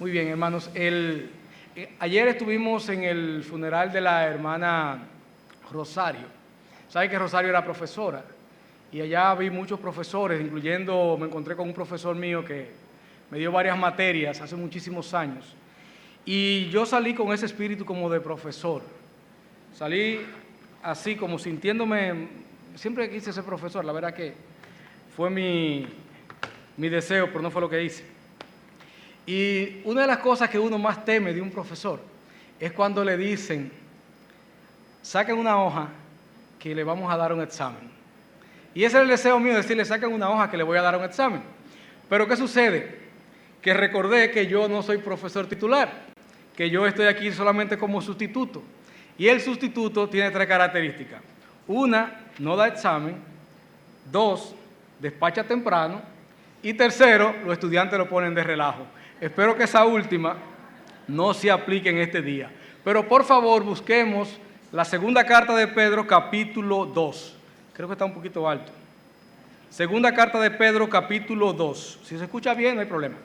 Muy bien, hermanos. Ayer estuvimos en el funeral de la hermana Rosario. Saben que Rosario era profesora y allá vi muchos profesores, incluyendo, me encontré con un profesor mío que me dio varias materias hace muchísimos años. Y yo salí con ese espíritu como de profesor. Salí así como sintiéndome, siempre quise ser profesor, la verdad que fue mi deseo, pero no fue lo que hice. Y una de las cosas que uno más teme de un profesor es cuando le dicen, saquen una hoja que le vamos a dar un examen. Y ese es el deseo mío, decirle, saquen una hoja que le voy a dar un examen. Pero ¿qué sucede? Que recordé que yo no soy profesor titular, que yo estoy aquí solamente como sustituto. Y el sustituto tiene 3 características. 1, no da examen. 2, despacha temprano. Y 3, los estudiantes lo ponen de relajo. Espero que esa última no se aplique en este día. Pero por favor busquemos la segunda carta de Pedro, capítulo 2. Creo que está un poquito alto. Segunda carta de Pedro, capítulo 2. Si se escucha bien, no hay problema.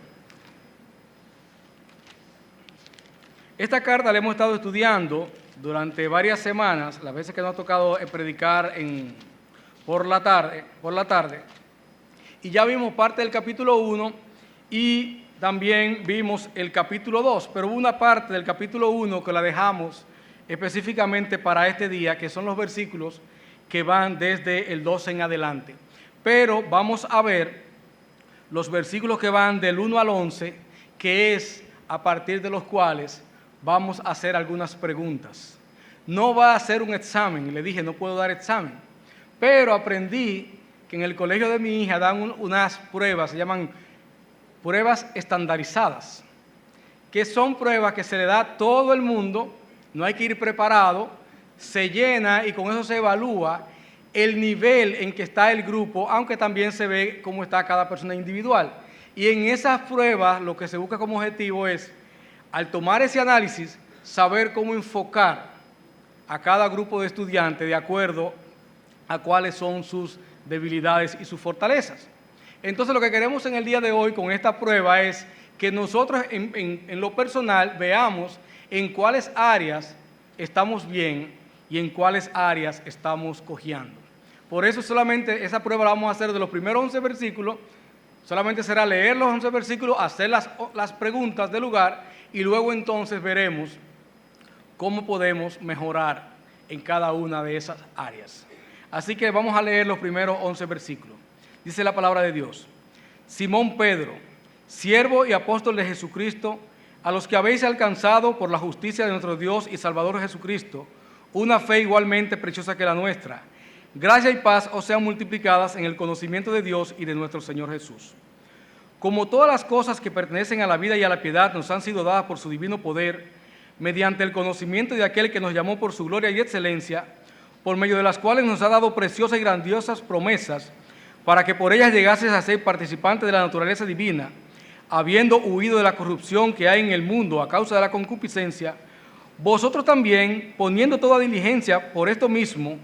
Esta carta la hemos estado estudiando durante varias semanas, las veces que nos ha tocado predicar por la tarde. Y ya vimos parte del capítulo 1 y también vimos el capítulo 2, pero hubo una parte del capítulo 1 que la dejamos específicamente para este día, que son los versículos que van desde el 12 en adelante. Pero vamos a ver los versículos que van del 1 al 11, que es a partir de los cuales vamos a hacer algunas preguntas. No va a ser un examen, le dije, no puedo dar examen, pero aprendí que en el colegio de mi hija dan unas pruebas, se llaman pruebas estandarizadas, que son pruebas que se le da a todo el mundo, no hay que ir preparado, se llena y con eso se evalúa el nivel en que está el grupo, aunque también se ve cómo está cada persona individual. Y en esas pruebas lo que se busca como objetivo es, al tomar ese análisis, saber cómo enfocar a cada grupo de estudiantes de acuerdo a cuáles son sus debilidades y sus fortalezas. Entonces lo que queremos en el día de hoy con esta prueba es que nosotros en lo personal veamos en cuáles áreas estamos bien y en cuáles áreas estamos cojeando. Por eso solamente esa prueba la vamos a hacer de los primeros 11 versículos, solamente será leer los 11 versículos, hacer las preguntas del lugar y luego entonces veremos cómo podemos mejorar en cada una de esas áreas. Así que vamos a leer los primeros 11 versículos. Dice la palabra de Dios. Simón Pedro, siervo y apóstol de Jesucristo, a los que habéis alcanzado por la justicia de nuestro Dios y Salvador Jesucristo, una fe igualmente preciosa que la nuestra. Gracia y paz os sean multiplicadas en el conocimiento de Dios y de nuestro Señor Jesús. Como todas las cosas que pertenecen a la vida y a la piedad nos han sido dadas por su divino poder, mediante el conocimiento de aquel que nos llamó por su gloria y excelencia, por medio de las cuales nos ha dado preciosas y grandiosas promesas, para que por ellas llegases a ser participantes de la naturaleza divina, habiendo huido de la corrupción que hay en el mundo a causa de la concupiscencia, vosotros también, poniendo toda diligencia por esto mismo,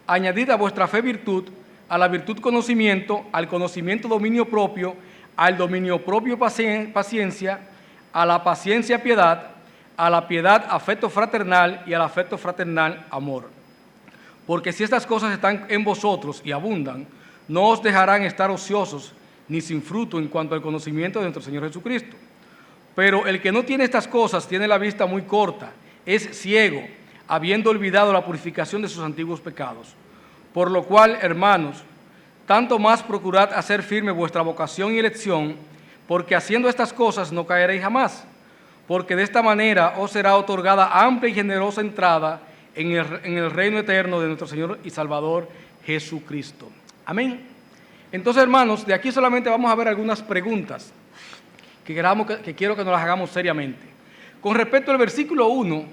añadid a vuestra fe virtud, a la virtud conocimiento, al conocimiento dominio propio, al dominio propio paciencia, a la paciencia piedad, a la piedad afecto fraternal y al afecto fraternal amor. Porque si estas cosas están en vosotros y abundan, no os dejarán estar ociosos ni sin fruto en cuanto al conocimiento de nuestro Señor Jesucristo. Pero el que no tiene estas cosas tiene la vista muy corta, es ciego, habiendo olvidado la purificación de sus antiguos pecados. Por lo cual, hermanos, tanto más procurad hacer firme vuestra vocación y elección, porque haciendo estas cosas no caeréis jamás, porque de esta manera os será otorgada amplia y generosa entrada en el reino eterno de nuestro Señor y Salvador Jesucristo. Amén. Entonces, hermanos, de aquí solamente vamos a ver algunas preguntas que quiero que nos las hagamos seriamente. Con respecto al versículo 1,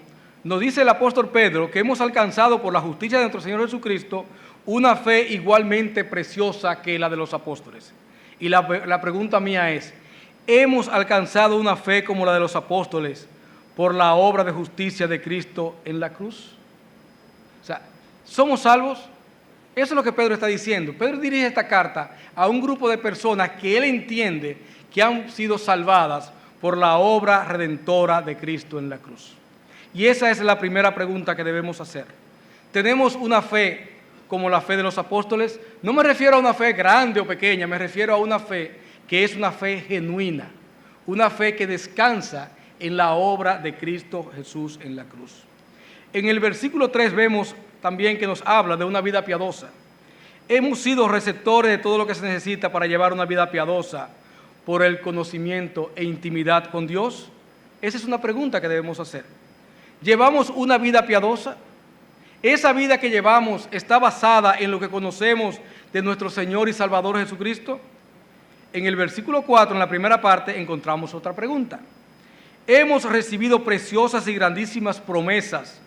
nos dice el apóstol Pedro que hemos alcanzado por la justicia de nuestro Señor Jesucristo una fe igualmente preciosa que la de los apóstoles. Y la pregunta mía es, ¿hemos alcanzado una fe como la de los apóstoles por la obra de justicia de Cristo en la cruz? O sea, ¿somos salvos? Eso es lo que Pedro está diciendo. Pedro dirige esta carta a un grupo de personas que él entiende que han sido salvadas por la obra redentora de Cristo en la cruz. Y esa es la primera pregunta que debemos hacer. ¿Tenemos una fe como la fe de los apóstoles? No me refiero a una fe grande o pequeña, me refiero a una fe que es una fe genuina, una fe que descansa en la obra de Cristo Jesús en la cruz. En el versículo 3 vemos también que nos habla de una vida piadosa. Hemos sido receptores de todo lo que se necesita para llevar una vida piadosa por el conocimiento e intimidad con Dios. Esa es una pregunta que debemos hacer. ¿Llevamos una vida piadosa? ¿Esa vida que llevamos está basada en lo que conocemos de nuestro Señor y Salvador Jesucristo? En el versículo 4, en la primera parte, encontramos otra pregunta. ¿Hemos recibido preciosas y grandísimas promesas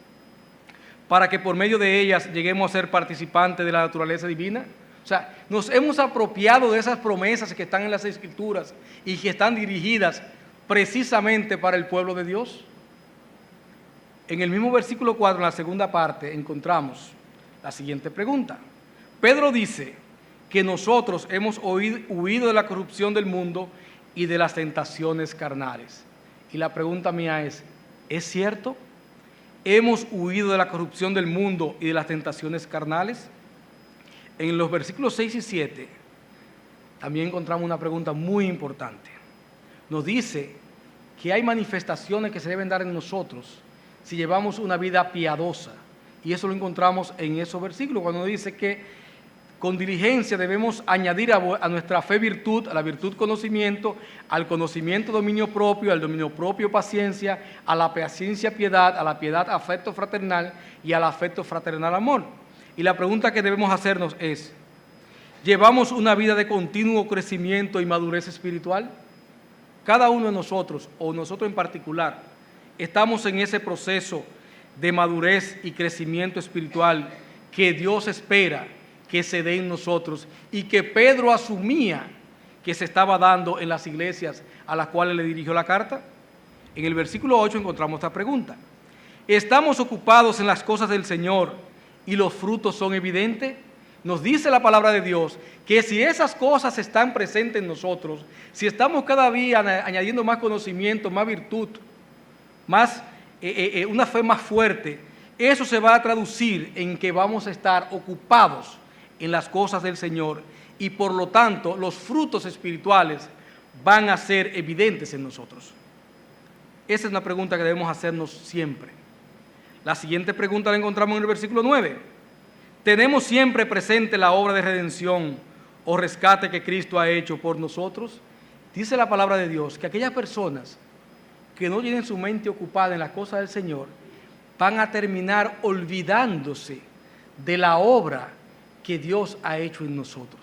para que por medio de ellas lleguemos a ser participantes de la naturaleza divina? O sea, ¿nos hemos apropiado de esas promesas que están en las Escrituras y que están dirigidas precisamente para el pueblo de Dios? En el mismo versículo 4, en la segunda parte, encontramos la siguiente pregunta. Pedro dice que nosotros hemos huido de la corrupción del mundo y de las tentaciones carnales. Y la pregunta mía ¿es cierto? ¿Hemos huido de la corrupción del mundo y de las tentaciones carnales? En los versículos 6 y 7 también encontramos una pregunta muy importante. Nos dice que hay manifestaciones que se deben dar en nosotros si llevamos una vida piadosa. Y eso lo encontramos en esos versículos, cuando dice que con diligencia debemos añadir a nuestra fe virtud, a la virtud conocimiento, al conocimiento dominio propio, al dominio propio paciencia, a la paciencia piedad, a la piedad afecto fraternal y al afecto fraternal amor. Y la pregunta que debemos hacernos es, ¿llevamos una vida de continuo crecimiento y madurez espiritual? Cada uno de nosotros, o nosotros en particular, estamos en ese proceso de madurez y crecimiento espiritual que Dios espera que se dé en nosotros y que Pedro asumía que se estaba dando en las iglesias a las cuales le dirigió la carta. En el versículo 8 encontramos esta pregunta. ¿Estamos ocupados en las cosas del Señor y los frutos son evidentes? Nos dice la palabra de Dios que si esas cosas están presentes en nosotros, si estamos cada día añadiendo más conocimiento, más virtud, una fe más fuerte, eso se va a traducir en que vamos a estar ocupados en las cosas del Señor y por lo tanto los frutos espirituales van a ser evidentes en nosotros. Esa es una pregunta que debemos hacernos siempre. La siguiente pregunta la encontramos en el versículo 9. ¿Tenemos siempre presente la obra de redención o rescate que Cristo ha hecho por nosotros? Dice la palabra de Dios que aquellas personas que no tienen su mente ocupada en las cosas del Señor van a terminar olvidándose de la obra que Dios ha hecho en nosotros.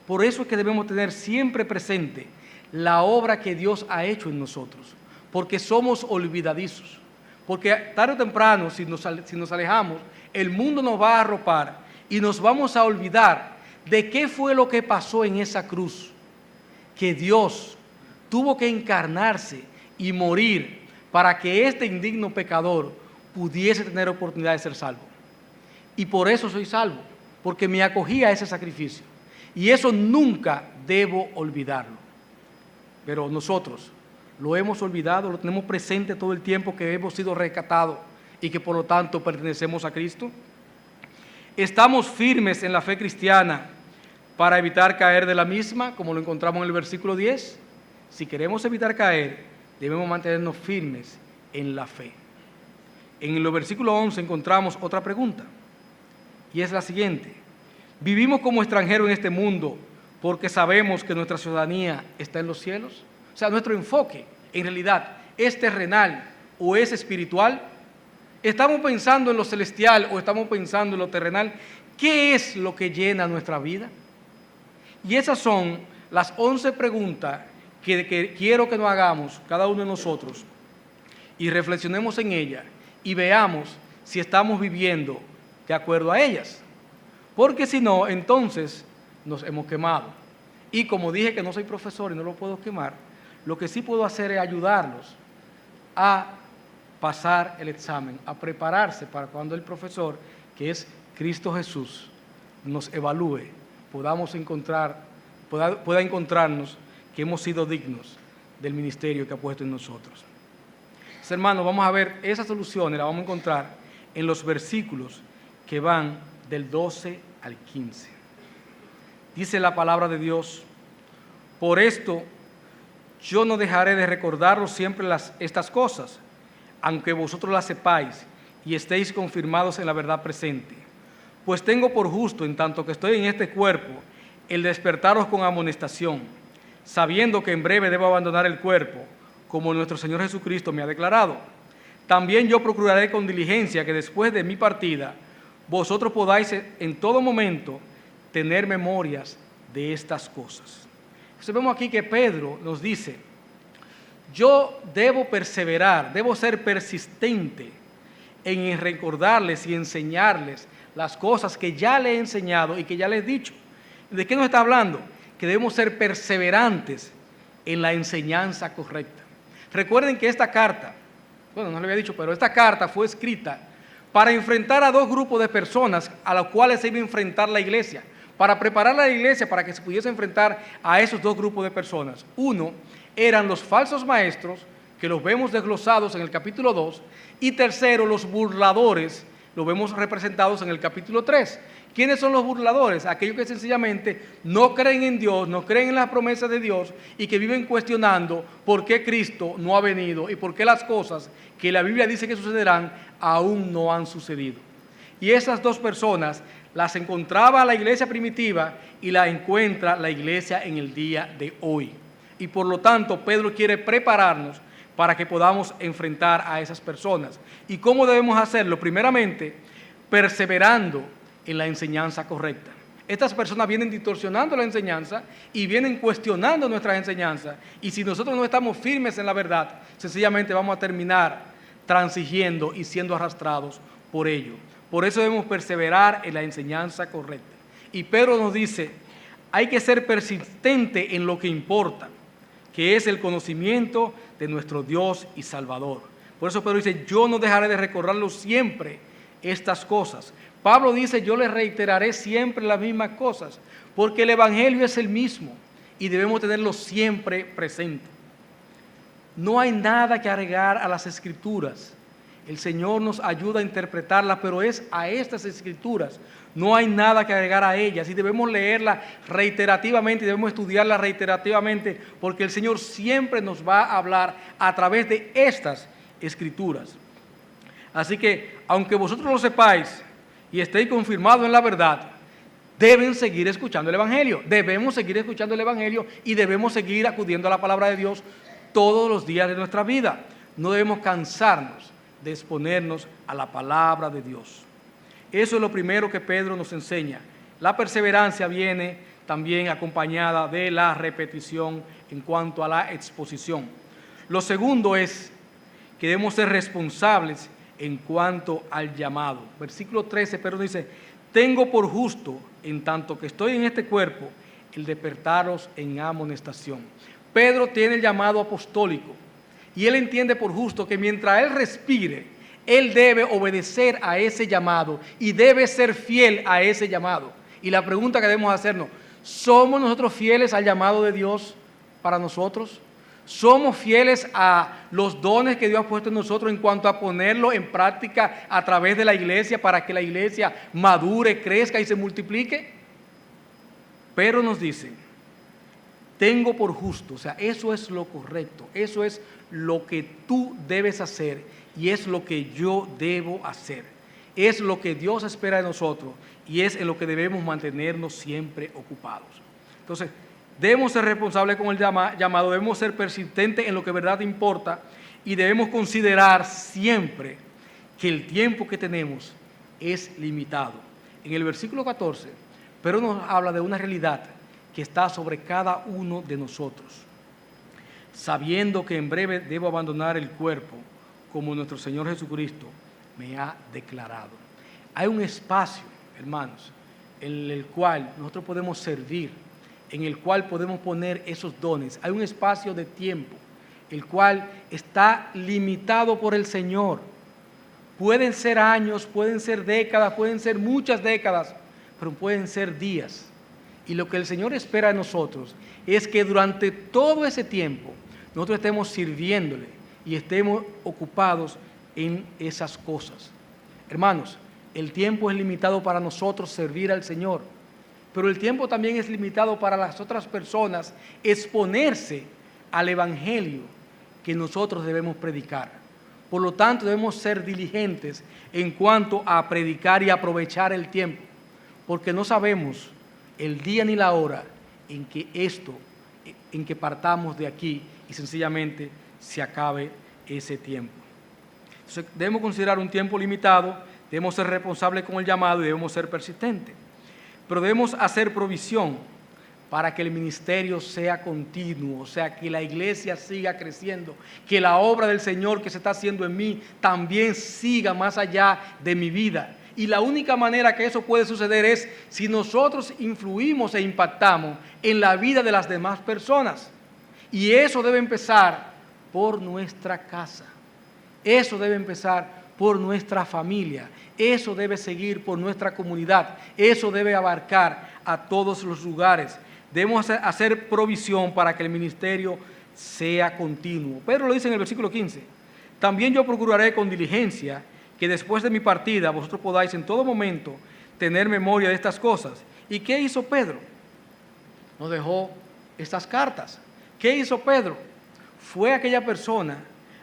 Por eso es que debemos tener siempre presente la obra que Dios ha hecho en nosotros, porque somos olvidadizos, porque tarde o temprano, si nos alejamos, el mundo nos va a arropar y nos vamos a olvidar de qué fue lo que pasó en esa cruz, que Dios tuvo que encarnarse y morir para que este indigno pecador pudiese tener oportunidad de ser salvo. Y por eso soy salvo, porque me acogí a ese sacrificio. Y eso nunca debo olvidarlo. Pero nosotros lo hemos olvidado, lo tenemos presente todo el tiempo que hemos sido rescatados y que por lo tanto pertenecemos a Cristo. Estamos firmes en la fe cristiana para evitar caer de la misma, como lo encontramos en el versículo 10. Si queremos evitar caer, debemos mantenernos firmes en la fe. En el versículo 11 encontramos otra pregunta, y es la siguiente. ¿Vivimos como extranjeros en este mundo porque sabemos que nuestra ciudadanía está en los cielos? O sea, nuestro enfoque, en realidad, ¿es terrenal o es espiritual? ¿Estamos pensando en lo celestial o estamos pensando en lo terrenal? ¿Qué es lo que llena nuestra vida? Y esas son las 11 preguntas que quiero que nos hagamos, cada uno de nosotros, y reflexionemos en ellas y veamos si estamos viviendo de acuerdo a ellas. Porque si no, entonces nos hemos quemado. Y como dije que no soy profesor y no lo puedo quemar, lo que sí puedo hacer es ayudarlos a pasar el examen, a prepararse para cuando el profesor, que es Cristo Jesús, nos evalúe, pueda encontrarnos que hemos sido dignos del ministerio que ha puesto en nosotros. Entonces, hermanos, vamos a ver esa solución y la vamos a encontrar en los versículos que van del 12 al 15. Dice la palabra de Dios: por esto yo no dejaré de recordaros siempre estas cosas, aunque vosotros las sepáis y estéis confirmados en la verdad presente. Pues tengo por justo, en tanto que estoy en este cuerpo, el despertaros con amonestación, sabiendo que en breve debo abandonar el cuerpo, como nuestro Señor Jesucristo me ha declarado. También yo procuraré con diligencia que después de mi partida, vosotros podáis en todo momento tener memorias de estas cosas. Entonces vemos aquí que Pedro nos dice: yo debo perseverar, debo ser persistente en recordarles y enseñarles las cosas que ya les he enseñado y que ya les he dicho. ¿De qué nos está hablando? Que debemos ser perseverantes en la enseñanza correcta. Recuerden que esta carta, bueno, no lo había dicho, pero esta carta fue escrita para enfrentar a dos grupos de personas a los cuales se iba a enfrentar la iglesia, para preparar a la iglesia para que se pudiese enfrentar a esos dos grupos de personas. Uno eran los falsos maestros, que los vemos desglosados en el capítulo 2, y tercero, los burladores, los vemos representados en el capítulo 3. ¿Quiénes son los burladores? Aquellos que sencillamente no creen en Dios, no creen en las promesas de Dios y que viven cuestionando por qué Cristo no ha venido y por qué las cosas que la Biblia dice que sucederán aún no han sucedido. Y esas dos personas las encontraba la iglesia primitiva y las encuentra la iglesia en el día de hoy. Y por lo tanto, Pedro quiere prepararnos para que podamos enfrentar a esas personas. ¿Y cómo debemos hacerlo? Primeramente, perseverando en la enseñanza correcta. Estas personas vienen distorsionando la enseñanza y vienen cuestionando nuestras enseñanzas. Y si nosotros no estamos firmes en la verdad, sencillamente vamos a terminar transigiendo y siendo arrastrados por ello. Por eso debemos perseverar en la enseñanza correcta. Y Pedro nos dice: hay que ser persistente en lo que importa, que es el conocimiento de nuestro Dios y Salvador. Por eso Pedro dice: yo no dejaré de recordarlo siempre estas cosas. Pablo dice: yo les reiteraré siempre las mismas cosas, porque el Evangelio es el mismo y debemos tenerlo siempre presente. No hay nada que agregar a las Escrituras. El Señor nos ayuda a interpretarlas, pero es a estas Escrituras. No hay nada que agregar a ellas y debemos leerlas reiterativamente y debemos estudiarlas reiterativamente, porque el Señor siempre nos va a hablar a través de estas Escrituras. Así que, aunque vosotros lo sepáis y estéis confirmados en la verdad, deben seguir escuchando el Evangelio. Debemos seguir escuchando el Evangelio y debemos seguir acudiendo a la palabra de Dios todos los días de nuestra vida. No debemos cansarnos de exponernos a la palabra de Dios. Eso es lo primero que Pedro nos enseña. La perseverancia viene también acompañada de la repetición en cuanto a la exposición. Lo segundo es que debemos ser responsables en cuanto al llamado. Versículo 13, Pedro dice: tengo por justo, en tanto que estoy en este cuerpo, el despertaros en amonestación. Pedro tiene el llamado apostólico y él entiende por justo que mientras él respire, él debe obedecer a ese llamado y debe ser fiel a ese llamado. Y la pregunta que debemos hacernos: ¿somos nosotros fieles al llamado de Dios para nosotros? ¿Somos fieles a los dones que Dios ha puesto en nosotros en cuanto a ponerlo en práctica a través de la iglesia para que la iglesia madure, crezca y se multiplique? Pero nos dice: tengo por justo, o sea, eso es lo correcto, eso es lo que tú debes hacer y es lo que yo debo hacer. Es lo que Dios espera de nosotros y es en lo que debemos mantenernos siempre ocupados. Entonces, debemos ser responsables con el llamado, debemos ser persistentes en lo que de verdad importa y debemos considerar siempre que el tiempo que tenemos es limitado. En el versículo 14, Pedro nos habla de una realidad que está sobre cada uno de nosotros, sabiendo que en breve debo abandonar el cuerpo, como nuestro Señor Jesucristo me ha declarado. Hay un espacio, hermanos, en el cual nosotros podemos servir, en el cual podemos poner esos dones. Hay un espacio de tiempo, el cual está limitado por el Señor. Pueden ser años, pueden ser décadas, pueden ser muchas décadas, pero pueden ser días. Y lo que el Señor espera de nosotros es que durante todo ese tiempo nosotros estemos sirviéndole y estemos ocupados en esas cosas. Hermanos, el tiempo es limitado para nosotros servir al Señor, pero el tiempo también es limitado para las otras personas exponerse al Evangelio que nosotros debemos predicar. Por lo tanto, debemos ser diligentes en cuanto a predicar y aprovechar el tiempo, porque no sabemos el día ni la hora en que partamos de aquí y sencillamente se acabe ese tiempo. Entonces, debemos considerar un tiempo limitado, debemos ser responsables con el llamado y debemos ser persistentes. Pero debemos hacer provisión para que el ministerio sea continuo, o sea, que la iglesia siga creciendo, que la obra del Señor que se está haciendo en mí también siga más allá de mi vida. Y la única manera que eso puede suceder es si nosotros influimos e impactamos en la vida de las demás personas. Y eso debe empezar por nuestra casa. Eso debe empezar por nuestra familia. Eso debe seguir por nuestra comunidad. Eso debe abarcar a todos los lugares. Debemos hacer provisión para que el ministerio sea continuo. Pedro lo dice en el versículo 15. También yo procuraré con diligencia que después de mi partida vosotros podáis en todo momento tener memoria de estas cosas. ¿Y qué hizo Pedro? Nos dejó estas cartas. ¿Qué hizo Pedro? Fue aquella persona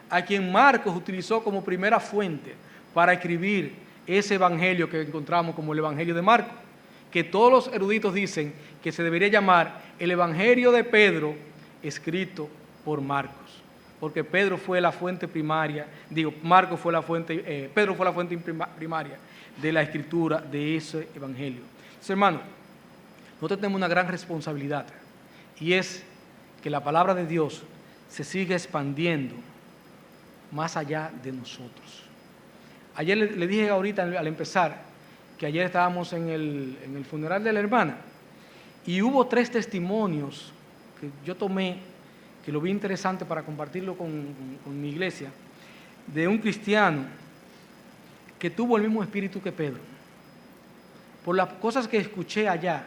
a quien Marcos utilizó como primera fuente para escribir ese evangelio que encontramos como el evangelio de Marcos, que todos los eruditos dicen que se debería llamar el evangelio de Pedro escrito por Marcos, porque Pedro fue la fuente primaria, Pedro fue la fuente primaria de la escritura de ese evangelio. Entonces, hermanos, nosotros tenemos una gran responsabilidad y es que la palabra de Dios se siga expandiendo más allá de nosotros. Ayer le dije ahorita al empezar que ayer estábamos en el funeral de la hermana y hubo 3 testimonios que yo tomé, que lo vi interesante para compartirlo con mi iglesia, de un cristiano que tuvo el mismo espíritu que Pedro. Por las cosas que escuché allá,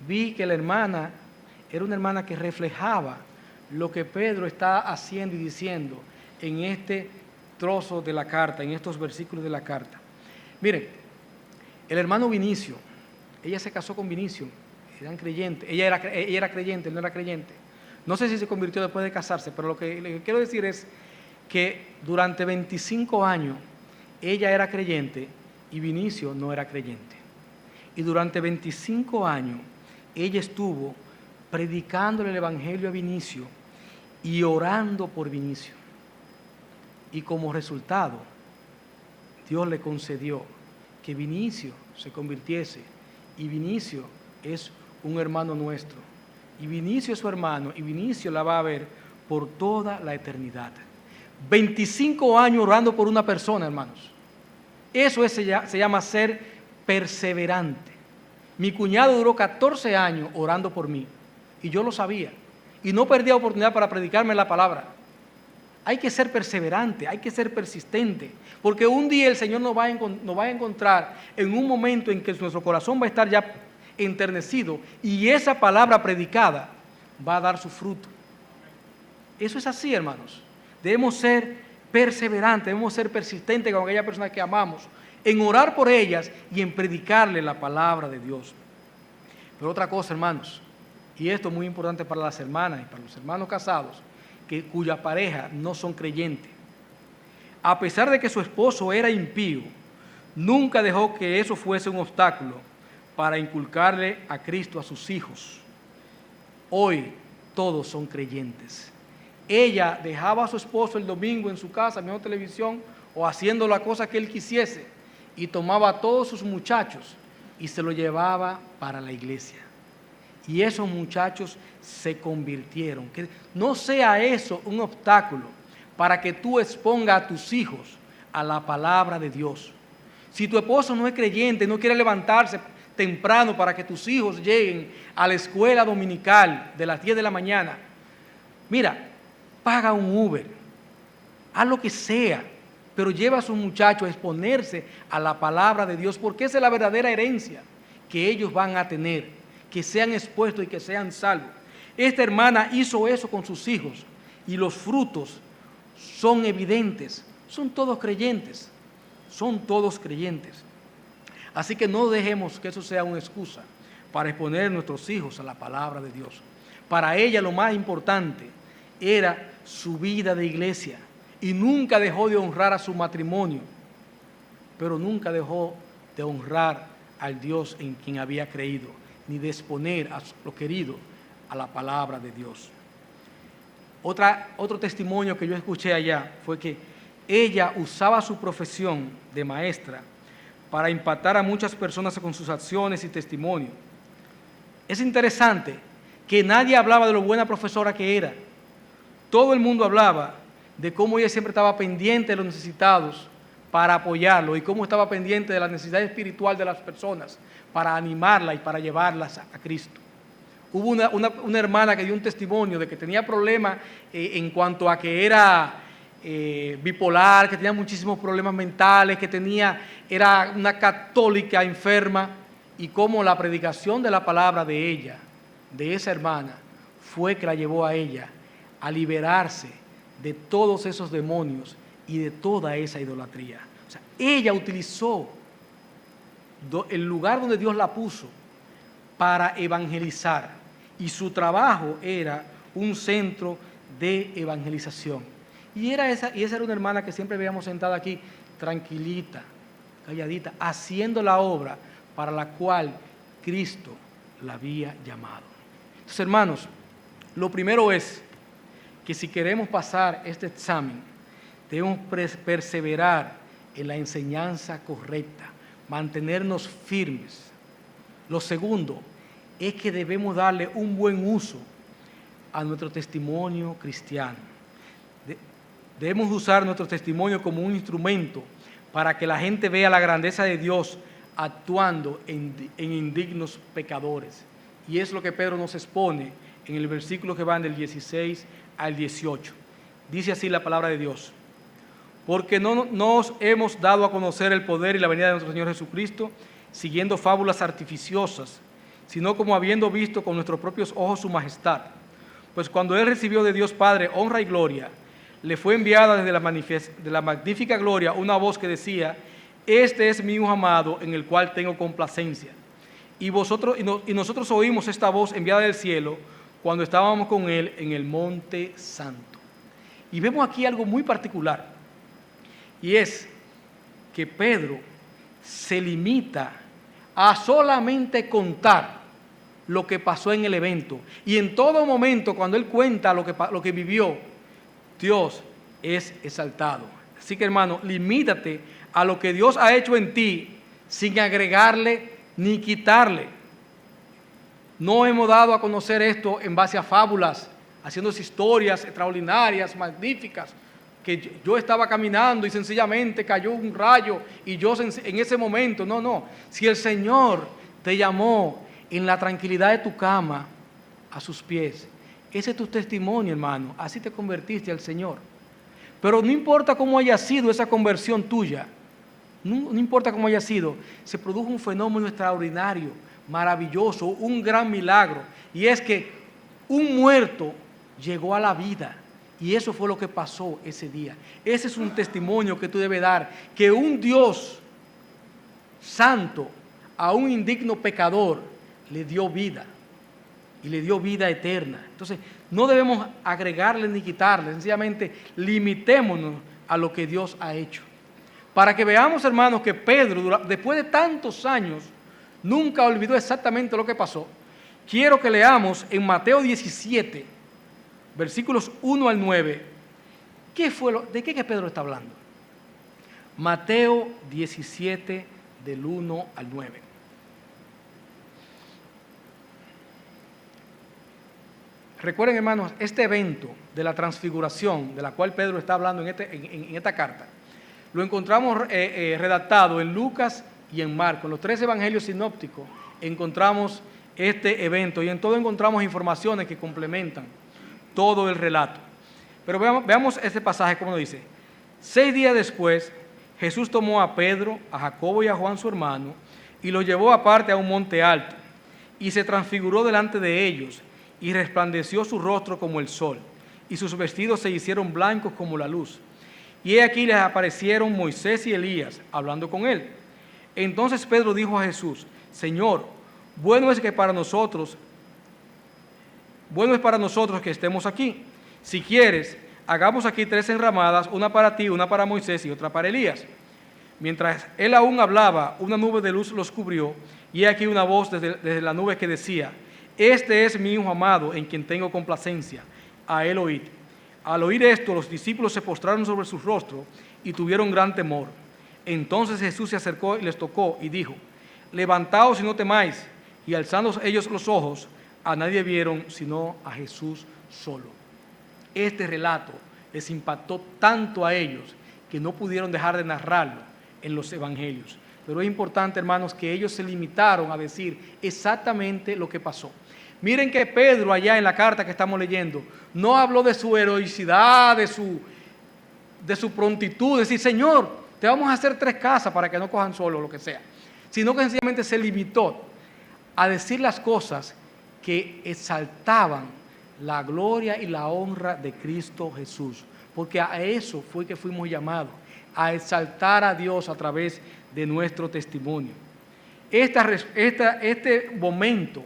vi que la hermana era una hermana que reflejaba lo que Pedro está haciendo y diciendo en este trozo de la carta, en estos versículos de la carta. Miren, el hermano Vinicio, ella se casó con Vinicio, eran creyentes, ella era creyente, él no era creyente. No sé si se convirtió después de casarse, pero lo que quiero decir es que durante 25 años ella era creyente y Vinicio no era creyente. Y durante 25 años ella estuvo predicándole el evangelio a Vinicio y orando por Vinicio. Y como resultado, Dios le concedió que Vinicio se convirtiese. Y Vinicio es un hermano nuestro. Y Vinicio es su hermano. Y Vinicio la va a ver por toda la eternidad. 25 años orando por una persona, hermanos. Eso se llama ser perseverante. Mi cuñado duró 14 años orando por mí. Y yo lo sabía. Y no perdía oportunidad para predicarme la palabra. Hay que ser perseverante, hay que ser persistente, porque un día el Señor nos va a encontrar en un momento en que nuestro corazón va a estar ya enternecido y esa palabra predicada va a dar su fruto. Eso es así, hermanos. Debemos ser perseverantes, debemos ser persistentes con aquellas personas que amamos, en orar por ellas y en predicarle la palabra de Dios. Pero otra cosa, hermanos, y esto es muy importante para las hermanas y para los hermanos casados, cuya pareja no son creyentes. A pesar de que su esposo era impío, nunca dejó que eso fuese un obstáculo para inculcarle a Cristo a sus hijos. Hoy todos son creyentes. Ella dejaba a su esposo el domingo en su casa, viendo televisión o haciendo la cosa que él quisiese y tomaba a todos sus muchachos y se lo llevaba para la iglesia. Y esos muchachos se convirtieron. Que no sea eso un obstáculo para que tú expongas a tus hijos a la palabra de Dios. Si tu esposo no es creyente, no quiere levantarse temprano para que tus hijos lleguen a la escuela dominical de las 10 de la mañana, mira, paga un Uber, haz lo que sea, pero lleva a sus muchachos a exponerse a la palabra de Dios, porque esa es la verdadera herencia que ellos van a tener, que sean expuestos y que sean salvos. Esta hermana hizo eso con sus hijos y los frutos son evidentes. Son todos creyentes. Son todos creyentes. Así que no dejemos que eso sea una excusa para exponer a nuestros hijos a la palabra de Dios. Para ella lo más importante era su vida de iglesia y nunca dejó de honrar a su matrimonio, pero nunca dejó de honrar al Dios en quien había creído, ni de exponer a lo querido a la palabra de Dios. Otro testimonio que yo escuché allá fue que ella usaba su profesión de maestra para impactar a muchas personas con sus acciones y testimonio. Es interesante que nadie hablaba de lo buena profesora que era. Todo el mundo hablaba de cómo ella siempre estaba pendiente de los necesitados para apoyarlo y cómo estaba pendiente de la necesidad espiritual de las personas para animarlas y para llevarlas a Cristo. Hubo una hermana que dio un testimonio de que tenía problemas en cuanto a que era bipolar, que tenía muchísimos problemas mentales, era una católica enferma, y cómo la predicación de la palabra de ella, de esa hermana, fue que la llevó a ella a liberarse de todos esos demonios y de toda esa idolatría. O sea, ella utilizó el lugar donde Dios la puso para evangelizar, y su trabajo era un centro de evangelización. Y esa era una hermana que siempre veíamos sentada aquí, tranquilita, calladita, haciendo la obra para la cual Cristo la había llamado. Entonces, hermanos, lo primero es que si queremos pasar este examen, debemos perseverar en la enseñanza correcta, mantenernos firmes. Lo segundo es que debemos darle un buen uso a nuestro testimonio cristiano. Debemos usar nuestro testimonio como un instrumento para que la gente vea la grandeza de Dios actuando en indignos pecadores. Y es lo que Pedro nos expone en el versículo que van del 16 al 18. Dice así la palabra de Dios: porque no nos hemos dado a conocer el poder y la venida de nuestro Señor Jesucristo siguiendo fábulas artificiosas, sino como habiendo visto con nuestros propios ojos su majestad. Pues cuando Él recibió de Dios Padre honra y gloria, le fue enviada desde la magnífica gloria una voz que decía: este es mi Hijo amado, en el cual tengo complacencia. Y nosotros oímos esta voz enviada del cielo cuando estábamos con Él en el Monte Santo. Y vemos aquí algo muy particular, y es que Pedro se limita a solamente contar lo que pasó en el evento. Y en todo momento, cuando él cuenta lo que vivió, Dios es exaltado. Así que, hermano, limítate a lo que Dios ha hecho en ti sin agregarle ni quitarle. No hemos dado a conocer esto en base a fábulas, haciendo historias extraordinarias, magníficas, que yo estaba caminando y sencillamente cayó un rayo y yo en ese momento, no. Si el Señor te llamó en la tranquilidad de tu cama a sus pies, ese es tu testimonio, hermano, así te convertiste al Señor. Pero no importa cómo haya sido esa conversión tuya, no importa cómo haya sido, se produjo un fenómeno extraordinario, maravilloso, un gran milagro, y es que un muerto llegó a la vida. Y eso fue lo que pasó ese día. Ese es un testimonio que tú debes dar, que un Dios santo a un indigno pecador le dio vida, y le dio vida eterna. Entonces, no debemos agregarle ni quitarle, sencillamente limitémonos a lo que Dios ha hecho. Para que veamos, hermanos, que Pedro, después de tantos años, nunca olvidó exactamente lo que pasó. Quiero que leamos en Mateo 17, versículos 1 al 9, ¿de qué Pedro está hablando? Mateo 17, del 1 al 9. Recuerden, hermanos, este evento de la transfiguración, de la cual Pedro está hablando en esta carta, lo encontramos redactado en Lucas y en Marcos. En los tres evangelios sinópticos encontramos este evento, y en todo encontramos informaciones que complementan todo el relato. Pero veamos este pasaje como dice: 6 días después, Jesús tomó a Pedro, a Jacobo y a Juan su hermano, y los llevó aparte a un monte alto, y se transfiguró delante de ellos, y resplandeció su rostro como el sol, y sus vestidos se hicieron blancos como la luz. Y he aquí les aparecieron Moisés y Elías, hablando con él. Entonces Pedro dijo a Jesús: Señor, bueno es para nosotros que estemos aquí. Si quieres, hagamos aquí 3 enramadas, una para ti, una para Moisés y otra para Elías. Mientras él aún hablaba, una nube de luz los cubrió, y he aquí una voz desde la nube que decía: Este es mi Hijo amado, en quien tengo complacencia, a él oíd. Al oír esto, los discípulos se postraron sobre sus rostros y tuvieron gran temor. Entonces Jesús se acercó y les tocó y dijo: Levantaos y no temáis. Y alzando ellos los ojos, a nadie vieron sino a Jesús solo. Este relato les impactó tanto a ellos que no pudieron dejar de narrarlo en los evangelios. Pero es importante, hermanos, que ellos se limitaron a decir exactamente lo que pasó. Miren que Pedro, allá en la carta que estamos leyendo, no habló de su heroicidad, de su prontitud, de decir: Señor, te vamos a hacer 3 casas para que no cojan solo, lo que sea. Sino que sencillamente se limitó a decir las cosas que exaltaban la gloria y la honra de Cristo Jesús. Porque a eso fue que fuimos llamados, a exaltar a Dios a través de nuestro testimonio. Este momento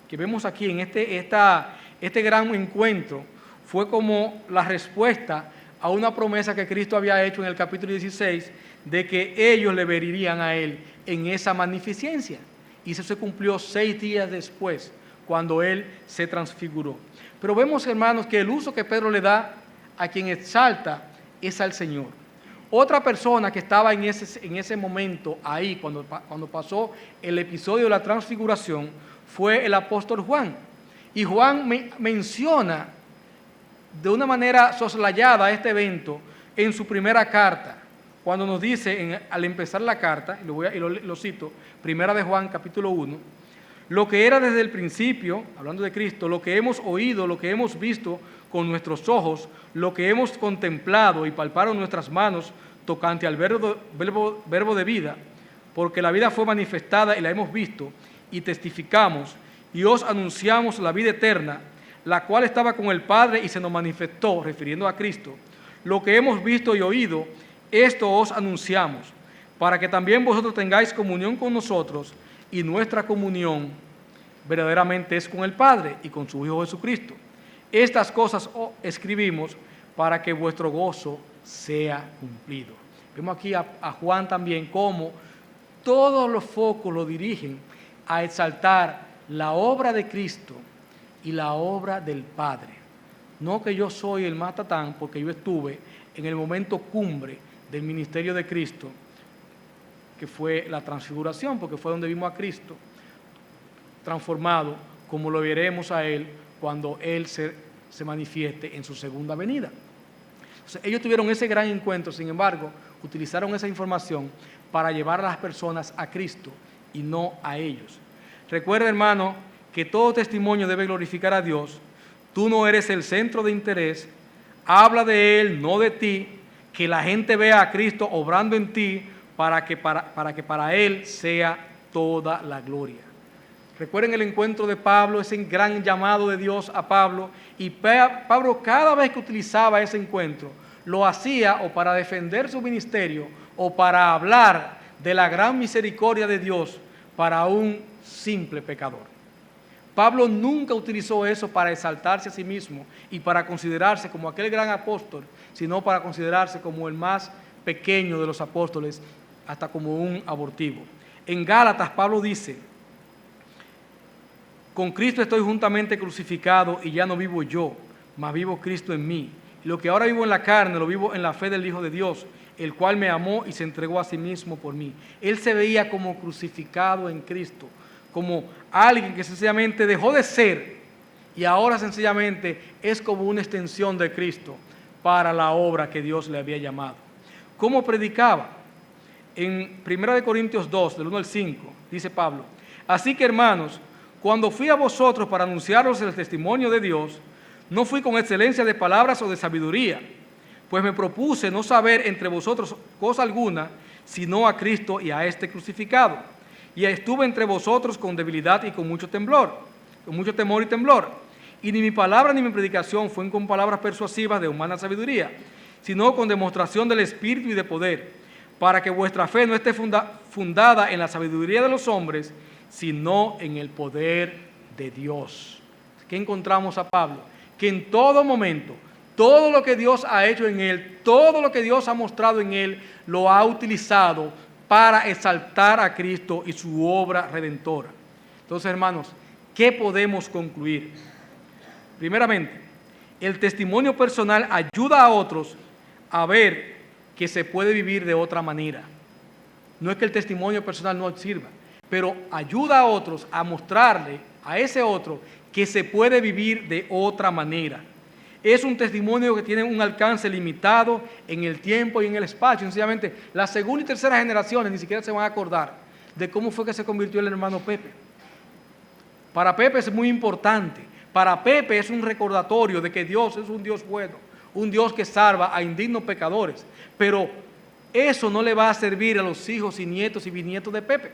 que vemos aquí en este gran encuentro fue como la respuesta a una promesa que Cristo había hecho en el capítulo 16 de que ellos le verían a Él en esa magnificencia. Y eso se cumplió 6 días después, cuando Él se transfiguró. Pero vemos, hermanos, que el uso que Pedro le da a quien exalta es al Señor. Otra persona que estaba en ese momento ahí, cuando pasó el episodio de la transfiguración, fue el apóstol Juan. Y Juan menciona de una manera soslayada este evento en su primera carta, cuando nos dice, al empezar la carta, y lo cito, primera de Juan, capítulo 1, lo que era desde el principio, hablando de Cristo, lo que hemos oído, lo que hemos visto con nuestros ojos, lo que hemos contemplado y palparon nuestras manos tocante al verbo de vida, porque la vida fue manifestada y la hemos visto, y testificamos, y os anunciamos la vida eterna, la cual estaba con el Padre y se nos manifestó, refiriendo a Cristo. Lo que hemos visto y oído, esto os anunciamos, para que también vosotros tengáis comunión con nosotros, y nuestra comunión verdaderamente es con el Padre y con su Hijo Jesucristo. Estas cosas escribimos para que vuestro gozo sea cumplido. Vemos aquí a Juan también cómo todos los focos lo dirigen a exaltar la obra de Cristo y la obra del Padre. No que yo soy el matatán, porque yo estuve en el momento cumbre del ministerio de Cristo, que fue la transfiguración, porque fue donde vimos a Cristo transformado, como lo veremos a Él cuando Él se manifieste en su segunda venida. Entonces, ellos tuvieron ese gran encuentro, sin embargo, utilizaron esa información para llevar a las personas a Cristo y no a ellos. Recuerda, hermano, que todo testimonio debe glorificar a Dios. Tú no eres el centro de interés. Habla de Él, no de ti. Que la gente vea a Cristo obrando en ti para que para Él sea toda la gloria. Recuerden el encuentro de Pablo, ese gran llamado de Dios a Pablo. Y Pablo, cada vez que utilizaba ese encuentro, lo hacía o para defender su ministerio o para hablar de la gran misericordia de Dios para un simple pecador. Pablo nunca utilizó eso para exaltarse a sí mismo y para considerarse como aquel gran apóstol, sino para considerarse como el más pequeño de los apóstoles, hasta como un abortivo. En Gálatas, Pablo dice: con Cristo estoy juntamente crucificado y ya no vivo yo, mas vivo Cristo en mí. Y lo que ahora vivo en la carne, lo vivo en la fe del Hijo de Dios, el cual me amó y se entregó a sí mismo por mí. Él se veía como crucificado en Cristo, como alguien que sencillamente dejó de ser y ahora sencillamente es como una extensión de Cristo para la obra que Dios le había llamado. ¿Cómo predicaba? En 1 Corintios 2, del 1 al 5, dice Pablo: así que, hermanos, cuando fui a vosotros para anunciaros el testimonio de Dios, no fui con excelencia de palabras o de sabiduría, pues me propuse no saber entre vosotros cosa alguna, sino a Cristo y a este crucificado. Y estuve entre vosotros con debilidad y con mucho temor y temblor. Y ni mi palabra ni mi predicación fue con palabras persuasivas de humana sabiduría, sino con demostración del Espíritu y de poder, para que vuestra fe no esté fundada en la sabiduría de los hombres, sino en el poder de Dios. ¿Qué encontramos a Pablo? Que en todo momento, todo lo que Dios ha hecho en él, todo lo que Dios ha mostrado en él, lo ha utilizado para exaltar a Cristo y su obra redentora. Entonces, hermanos, ¿qué podemos concluir? Primeramente, el testimonio personal ayuda a otros a ver que se puede vivir de otra manera. No es que el testimonio personal no sirva, pero ayuda a otros a mostrarle a ese otro que se puede vivir de otra manera. Es un testimonio que tiene un alcance limitado en el tiempo y en el espacio. Sencillamente, la segunda y tercera generaciones ni siquiera se van a acordar de cómo fue que se convirtió el hermano Pepe. Para Pepe es muy importante. Para Pepe es un recordatorio de que Dios es un Dios bueno, un Dios que salva a indignos pecadores. Pero eso no le va a servir a los hijos y nietos y bisnietos de Pepe,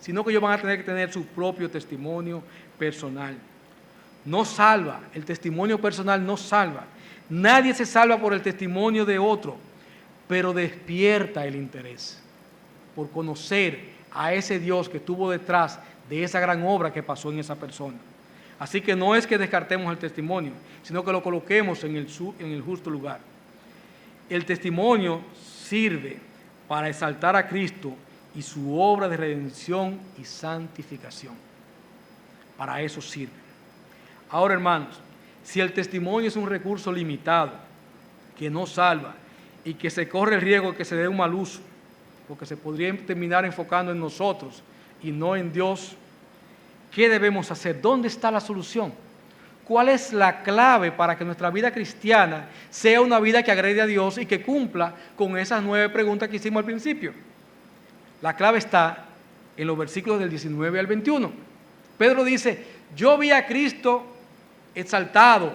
sino que ellos van a tener que tener su propio testimonio personal. No salva, el testimonio personal no salva. Nadie se salva por el testimonio de otro, pero despierta el interés por conocer a ese Dios que estuvo detrás de esa gran obra que pasó en esa persona. Así que no es que descartemos el testimonio, sino que lo coloquemos en el justo lugar. El testimonio sirve para exaltar a Cristo y su obra de redención y santificación. Para eso sirve. Ahora, hermanos, si el testimonio es un recurso limitado, que no salva y que se corre el riesgo de que se dé un mal uso, porque se podría terminar enfocando en nosotros y no en Dios, ¿qué debemos hacer? ¿Dónde está la solución? ¿Cuál es la clave para que nuestra vida cristiana sea una vida que agrede a Dios y que cumpla con esas 9 preguntas que hicimos al principio? La clave está en los versículos del 19 al 21. Pedro dice, yo vi a Cristo exaltado,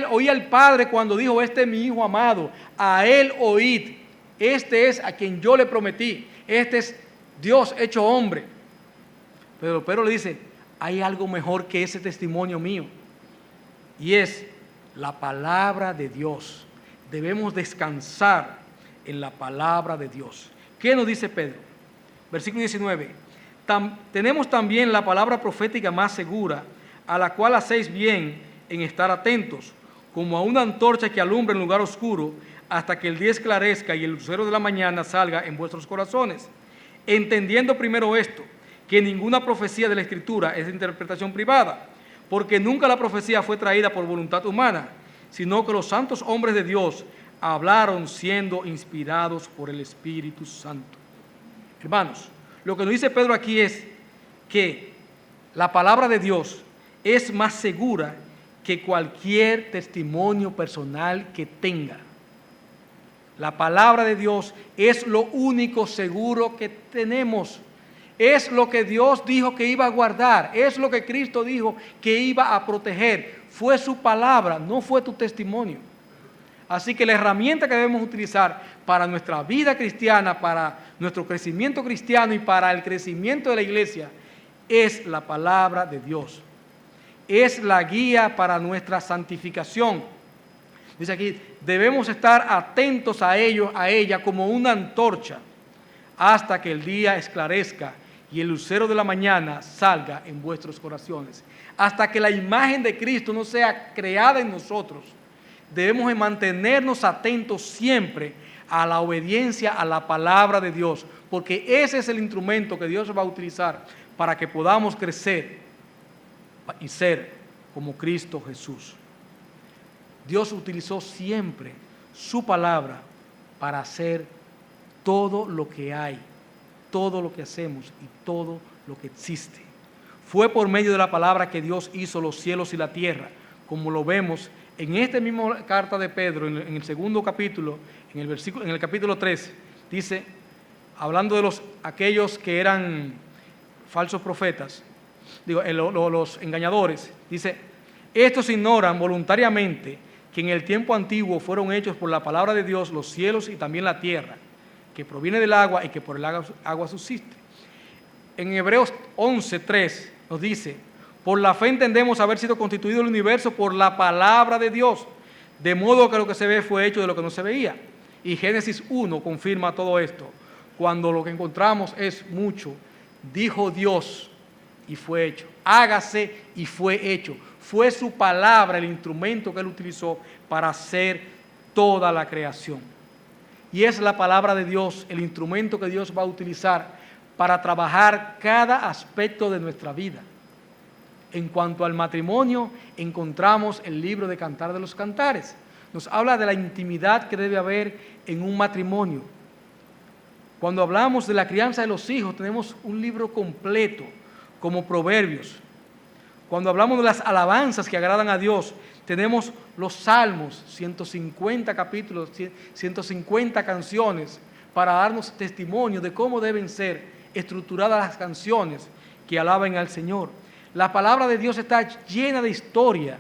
oí al Padre cuando dijo, este es mi Hijo amado, a Él oíd, este es a quien yo le prometí, este es Dios hecho hombre. Pero Pedro le dice, hay algo mejor que ese testimonio mío, y es la palabra de Dios. Debemos descansar en la palabra de Dios. ¿Qué nos dice Pedro? Versículo 19. Tenemos también la palabra profética más segura, a la cual hacéis bien en estar atentos, como a una antorcha que alumbra en lugar oscuro, hasta que el día esclarezca y el lucero de la mañana salga en vuestros corazones. Entendiendo primero esto, que ninguna profecía de la Escritura es de interpretación privada, porque nunca la profecía fue traída por voluntad humana, sino que los santos hombres de Dios hablaron siendo inspirados por el Espíritu Santo. Hermanos, lo que nos dice Pedro aquí es que la palabra de Dios es más segura que cualquier testimonio personal que tenga. La palabra de Dios es lo único seguro que tenemos. Es lo que Dios dijo que iba a guardar, es lo que Cristo dijo que iba a proteger. Fue su palabra, no fue tu testimonio. Así que la herramienta que debemos utilizar para nuestra vida cristiana, para nuestro crecimiento cristiano y para el crecimiento de la iglesia, es la palabra de Dios. Es la guía para nuestra santificación. Dice aquí, debemos estar atentos a ella como una antorcha, hasta que el día esclarezca y el lucero de la mañana salga en vuestros corazones. Hasta que la imagen de Cristo no sea creada en nosotros, debemos mantenernos atentos siempre a la obediencia a la palabra de Dios, porque ese es el instrumento que Dios va a utilizar para que podamos crecer y ser como Cristo Jesús. Dios utilizó siempre su palabra para hacer todo lo que hay, todo lo que hacemos y todo lo que existe. Fue por medio de la palabra que Dios hizo los cielos y la tierra, como lo vemos en esta misma carta de Pedro, en el segundo capítulo, en el capítulo 3, dice, hablando de aquellos que eran falsos profetas, los engañadores, dice, estos ignoran voluntariamente que en el tiempo antiguo fueron hechos por la palabra de Dios los cielos y también la tierra, que proviene del agua y que por el agua subsiste. En Hebreos 11:3 nos dice, Por la fe entendemos haber sido constituido el universo por la palabra de Dios, de modo que lo que se ve fue hecho de lo que no se veía. Y Génesis 1 confirma todo esto. Cuando lo que encontramos es mucho, dijo Dios y fue hecho. Hágase y fue hecho. Fue su palabra el instrumento que él utilizó para hacer toda la creación. Y es la palabra de Dios el instrumento que Dios va a utilizar para trabajar cada aspecto de nuestra vida. En cuanto al matrimonio, encontramos el libro de Cantar de los Cantares. Nos habla de la intimidad que debe haber en un matrimonio. Cuando hablamos de la crianza de los hijos, tenemos un libro completo, como Proverbios. Cuando hablamos de las alabanzas que agradan a Dios, tenemos los Salmos, 150 capítulos, 150 canciones, para darnos testimonio de cómo deben ser estructuradas las canciones que alaben al Señor. La palabra de Dios está llena de historia,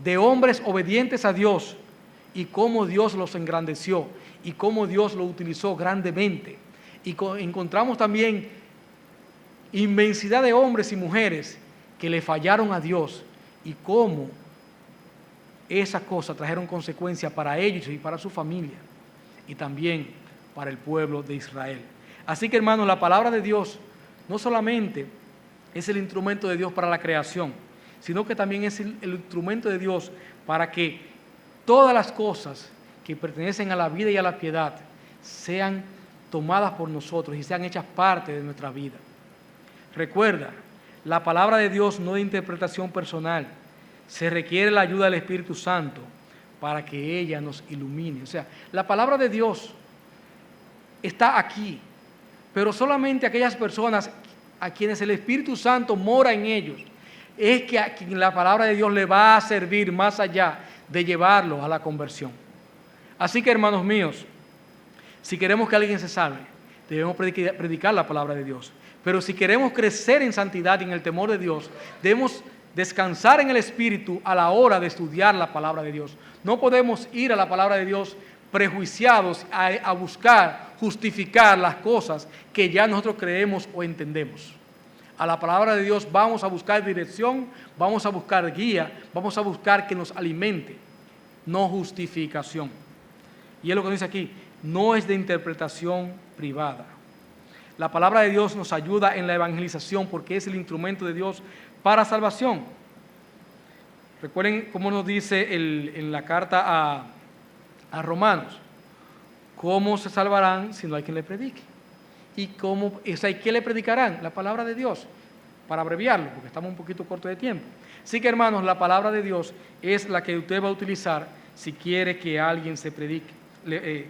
de hombres obedientes a Dios y cómo Dios los engrandeció y cómo Dios lo utilizó grandemente. Y encontramos también inmensidad de hombres y mujeres que le fallaron a Dios y cómo esas cosas trajeron consecuencias para ellos y para su familia y también para el pueblo de Israel. Así que, hermanos, la palabra de Dios no solamente es el instrumento de Dios para la creación, sino que también es el instrumento de Dios para que todas las cosas que pertenecen a la vida y a la piedad sean tomadas por nosotros y sean hechas parte de nuestra vida. Recuerda, la palabra de Dios no es interpretación personal, se requiere la ayuda del Espíritu Santo para que ella nos ilumine. O sea, la palabra de Dios está aquí, pero solamente aquellas personas a quienes el Espíritu Santo mora en ellos, es que a quien la palabra de Dios le va a servir más allá de llevarlo a la conversión. Así que, hermanos míos, si queremos que alguien se salve, debemos predicar la palabra de Dios. Pero si queremos crecer en santidad y en el temor de Dios, debemos descansar en el Espíritu a la hora de estudiar la palabra de Dios. No podemos ir a la palabra de Dios prejuiciados a buscar justificar las cosas que ya nosotros creemos o entendemos. A la palabra de Dios vamos a buscar dirección, vamos a buscar guía, vamos a buscar que nos alimente, no justificación. Y es lo que dice aquí, no es de interpretación privada. La palabra de Dios nos ayuda en la evangelización porque es el instrumento de Dios para salvación. Recuerden cómo nos dice en la carta a Romanos, ¿cómo se salvarán si no hay quien le predique? ¿Y qué le predicarán? La palabra de Dios, para abreviarlo, porque estamos un poquito cortos de tiempo. Así que, hermanos, la palabra de Dios es la que usted va a utilizar si quiere que alguien se predique,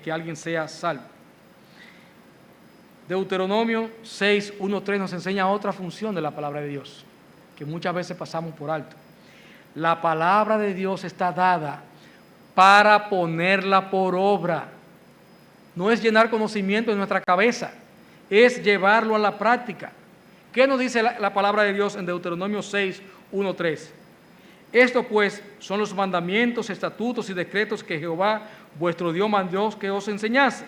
que alguien sea salvo. Deuteronomio 6, 1, 3 nos enseña otra función de la palabra de Dios, que muchas veces pasamos por alto. La palabra de Dios está dada para ponerla por obra. No es llenar conocimiento en nuestra cabeza, es llevarlo a la práctica. ¿Qué nos dice la palabra de Dios en Deuteronomio 6, 1, 3? Esto pues son los mandamientos, estatutos y decretos que Jehová vuestro Dios mandó que os enseñase.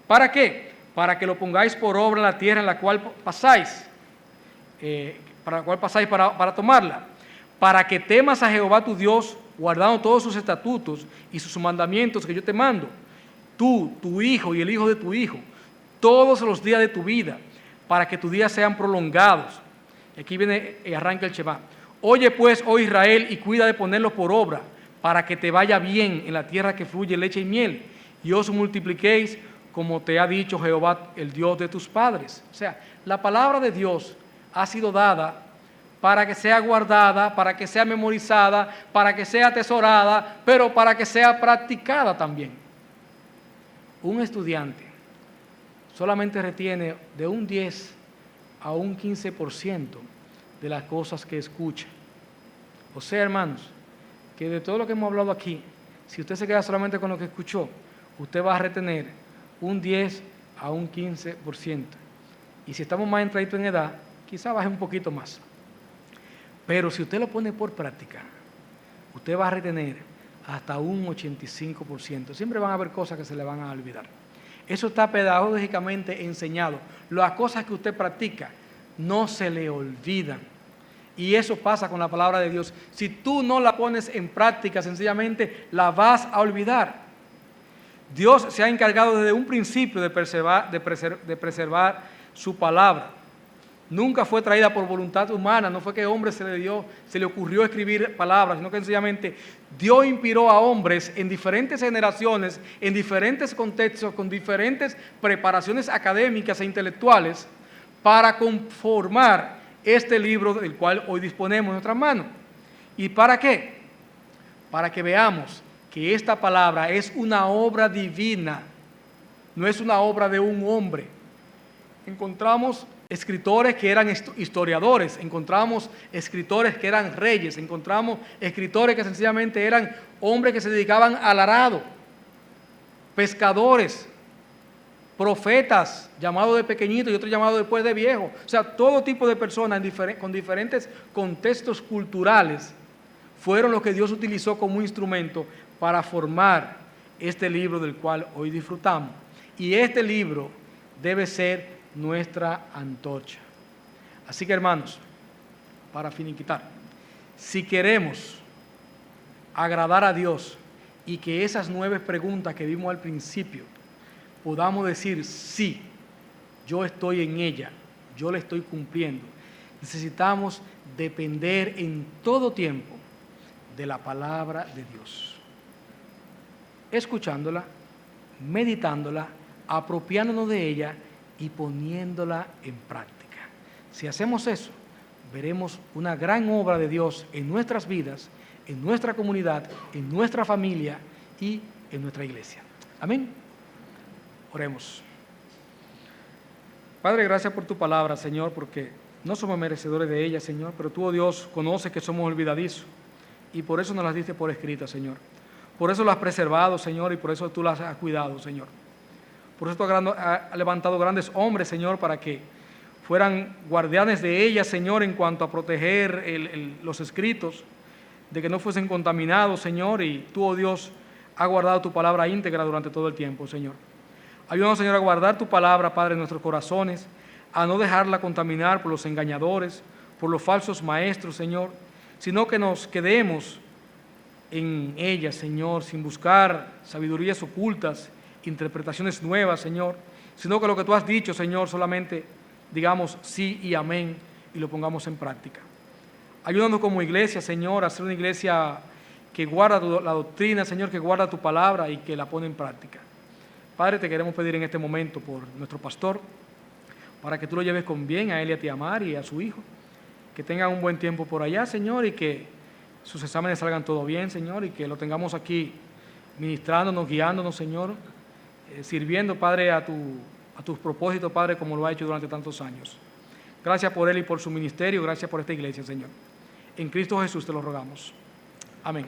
¿Para qué? Para que lo pongáis por obra en la tierra en la cual pasáis, para tomarla. Para que temas a Jehová tu Dios, guardando todos sus estatutos y sus mandamientos que yo te mando, tú, tu hijo y el hijo de tu hijo, todos los días de tu vida, para que tus días sean prolongados. Aquí viene y arranca el Shema. Oye pues, oh Israel, y cuida de ponerlo por obra, para que te vaya bien en la tierra que fluye leche y miel, y os multipliquéis como te ha dicho Jehová, el Dios de tus padres. O sea, la palabra de Dios ha sido dada para que sea guardada, para que sea memorizada, para que sea atesorada, pero para que sea practicada también. Un estudiante solamente retiene de un 10 a un 15% de las cosas que escucha. O sea, hermanos, que de todo lo que hemos hablado aquí, si usted se queda solamente con lo que escuchó, usted va a retener un 10 a un 15%. Y si estamos más entraditos en edad, quizá baje un poquito más. Pero si usted lo pone por práctica, usted va a retener hasta un 85%. Siempre van a haber cosas que se le van a olvidar. Eso está pedagógicamente enseñado. Las cosas que usted practica no se le olvidan. Y eso pasa con la palabra de Dios. Si tú no la pones en práctica, sencillamente la vas a olvidar. Dios se ha encargado desde un principio de preservar su palabra. Nunca fue traída por voluntad humana, no fue que a hombre se le ocurrió escribir palabras, sino que sencillamente Dios inspiró a hombres en diferentes generaciones, en diferentes contextos, con diferentes preparaciones académicas e intelectuales, para conformar este libro del cual hoy disponemos en nuestras manos. ¿Y para qué? Para que veamos que esta palabra es una obra divina, no es una obra de un hombre. Encontramos escritores que eran historiadores, encontramos escritores que eran reyes, encontramos escritores que sencillamente eran hombres que se dedicaban al arado, pescadores, profetas, llamados de pequeñito y otros llamados después de viejo. O sea, todo tipo de personas con diferentes contextos culturales fueron los que Dios utilizó como instrumento para formar este libro del cual hoy disfrutamos. Y este libro debe ser nuestra antorcha. Así que, hermanos, para finiquitar, si queremos agradar a Dios y que esas 9 preguntas que vimos al principio podamos decir, sí, yo estoy en ella, yo la estoy cumpliendo, necesitamos depender en todo tiempo de la palabra de Dios, escuchándola, meditándola, apropiándonos de ella y poniéndola en práctica. Si hacemos eso, veremos una gran obra de Dios en nuestras vidas, en nuestra comunidad, en nuestra familia y en nuestra iglesia. Amén. Oremos. Padre, gracias por tu palabra, Señor, porque no somos merecedores de ella, Señor, pero tú, oh Dios, conoces que somos olvidadizos y por eso nos las diste por escrita, Señor. Por eso las has preservado, Señor, y por eso tú las has cuidado, Señor. Por eso tú has levantado grandes hombres, Señor, para que fueran guardianes de ellas, Señor, en cuanto a proteger los escritos, de que no fuesen contaminados, Señor, y tú, oh Dios, has guardado tu palabra íntegra durante todo el tiempo, Señor. Ayúdanos, Señor, a guardar tu palabra, Padre, en nuestros corazones, a no dejarla contaminar por los engañadores, por los falsos maestros, Señor, sino que nos quedemos en ella, Señor, sin buscar sabidurías ocultas, interpretaciones nuevas, Señor, sino que lo que tú has dicho, Señor, solamente digamos sí y amén y lo pongamos en práctica. Ayúdanos como iglesia, Señor, a ser una iglesia que guarda la doctrina, Señor, que guarda tu palabra y que la pone en práctica. Padre, te queremos pedir en este momento por nuestro pastor, para que tú lo lleves con bien a él y a Tiamar y a su hijo, que tengan un buen tiempo por allá, Señor, y que sus exámenes salgan todo bien, Señor, y que lo tengamos aquí ministrándonos, guiándonos, Señor, sirviendo, Padre, a tus propósitos, Padre, como lo ha hecho durante tantos años. Gracias por él y por su ministerio, gracias por esta iglesia, Señor. En Cristo Jesús te lo rogamos. Amén.